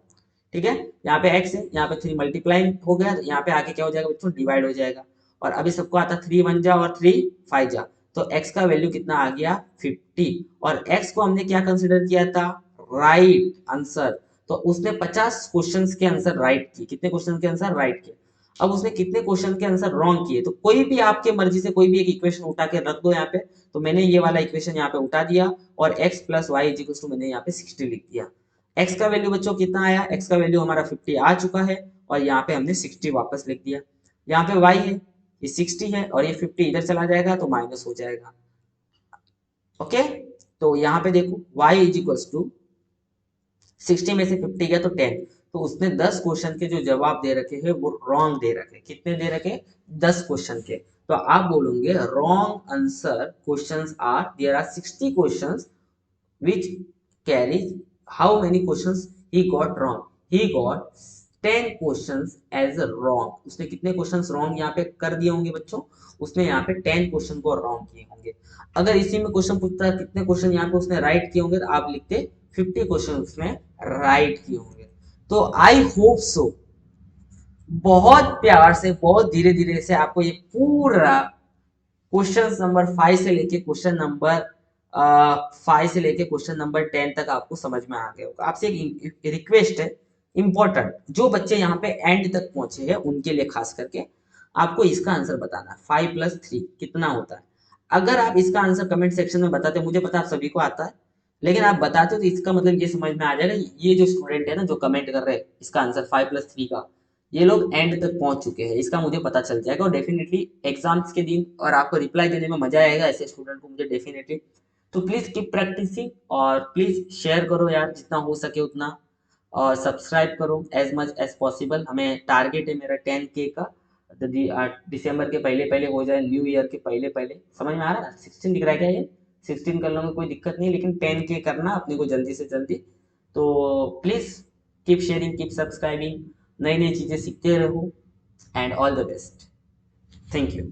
Speaker 1: ठीक है। यहाँ पे x है, यहाँ पे 3 मल्टीप्लाई हो गया, यहाँ पे आके क्या हो जाएगा बच्चों, डिवाइड हो जाएगा। और अभी सबको आता 3 1 जा और 3 5 जा, तो x का वैल्यू कितना आ गया 50। और x को हमने क्या कंसिडर किया था, राइट आंसर। तो उसने 50 क्वेश्चंस के आंसर राइट किए, कितने क्वेश्चन के आंसर राइट किए। अब उसने कितने क्वेश्चन के आंसर रॉन्ग किए, तो कोई भी आपके मर्जी से कोई भी एक इक्वेशन उठा के रख दो यहाँ पे। तो मैंने ये वाला इक्वेशन यहाँ पे उठा दिया और x plus y is equal to मैंने यहाँ पे 60 लिख दिया। x का वैल्यू बच्चों कितना आया, x का वैल्यू हमारा 50 आ चुका है और यहाँ पे हमने 60 वापस लिख दिया। यहाँ पे y है, ये 60 है और ये 50 इधर चला जाएगा तो माइनस हो जाएगा। ओके, तो यहाँ पे देखो y इज इक्वल टू 60 में से 50 गया तो 10। तो उसने 10 क्वेश्चन के जो जवाब दे रखे हैं वो रॉन्ग दे रखे, कितने दे रखे, 10 क्वेश्चन के। तो आप बोलोगे wrong answer questions are, there are 60 questions which carries how many questions he got wrong, he got 10 questions as a wrong। उसने कितने क्वेश्चंस रॉन्ग यहाँ पे कर दिए होंगे बच्चों, उसने यहाँ पे 10 क्वेश्चन को रॉन्ग किए होंगे। अगर इसी में क्वेश्चन पूछता है कितने क्वेश्चन यहाँ पे उसने राइट किए होंगे तो आप लिखते 50 क्वेश्चन उसने राइट किए होंगे। तो आई होप सो बहुत प्यार से बहुत धीरे धीरे से आपको ये पूरा क्वेश्चन नंबर 5 से लेके क्वेश्चन नंबर 5 से लेके क्वेश्चन नंबर 10 तक आपको समझ में आ गया होगा। आपसे एक रिक्वेस्ट है इंपॉर्टेंट, जो बच्चे यहाँ पे एंड तक पहुंचे हैं उनके लिए खास करके आपको इसका आंसर बताना है 5 प्लस 3 कितना होता है। अगर आप इसका आंसर कमेंट सेक्शन में बताते, मुझे पता आप सभी को आता है, लेकिन आप बताते हो तो इसका मतलब ये समझ में आ जाएगा ये जो स्टूडेंट है ना जो कमेंट कर रहे हैं इसका आंसर 5 प्लस 3 का, ये लोग एंड तक पहुंच चुके हैं, इसका मुझे पता चल जाएगा। और डेफिनेटली एग्जाम्स के दिन और आपको रिप्लाई देने में मजा आएगा ऐसे स्टूडेंट को, मुझे डेफिनेटली। तो प्लीज कीप प्रैक्टिसिंग और प्लीज शेयर करो यार जितना हो सके उतना। और सब्सक्राइब करो एज मच एज पॉसिबल। हमें टारगेट है मेरा 10K का, दिसंबर के पहले पहले हो जाए, न्यू ईयर के पहले पहले। समझ में आ रहा है? 16 दिख रहा है क्या ये? 16 कर लूँगा, कोई दिक्कत नहीं, लेकिन 10K करना अपने को जल्दी से जल्दी। तो please keep sharing, keep subscribing, नई नई चीज़ें सीखते रहो, and all the best. Thank you.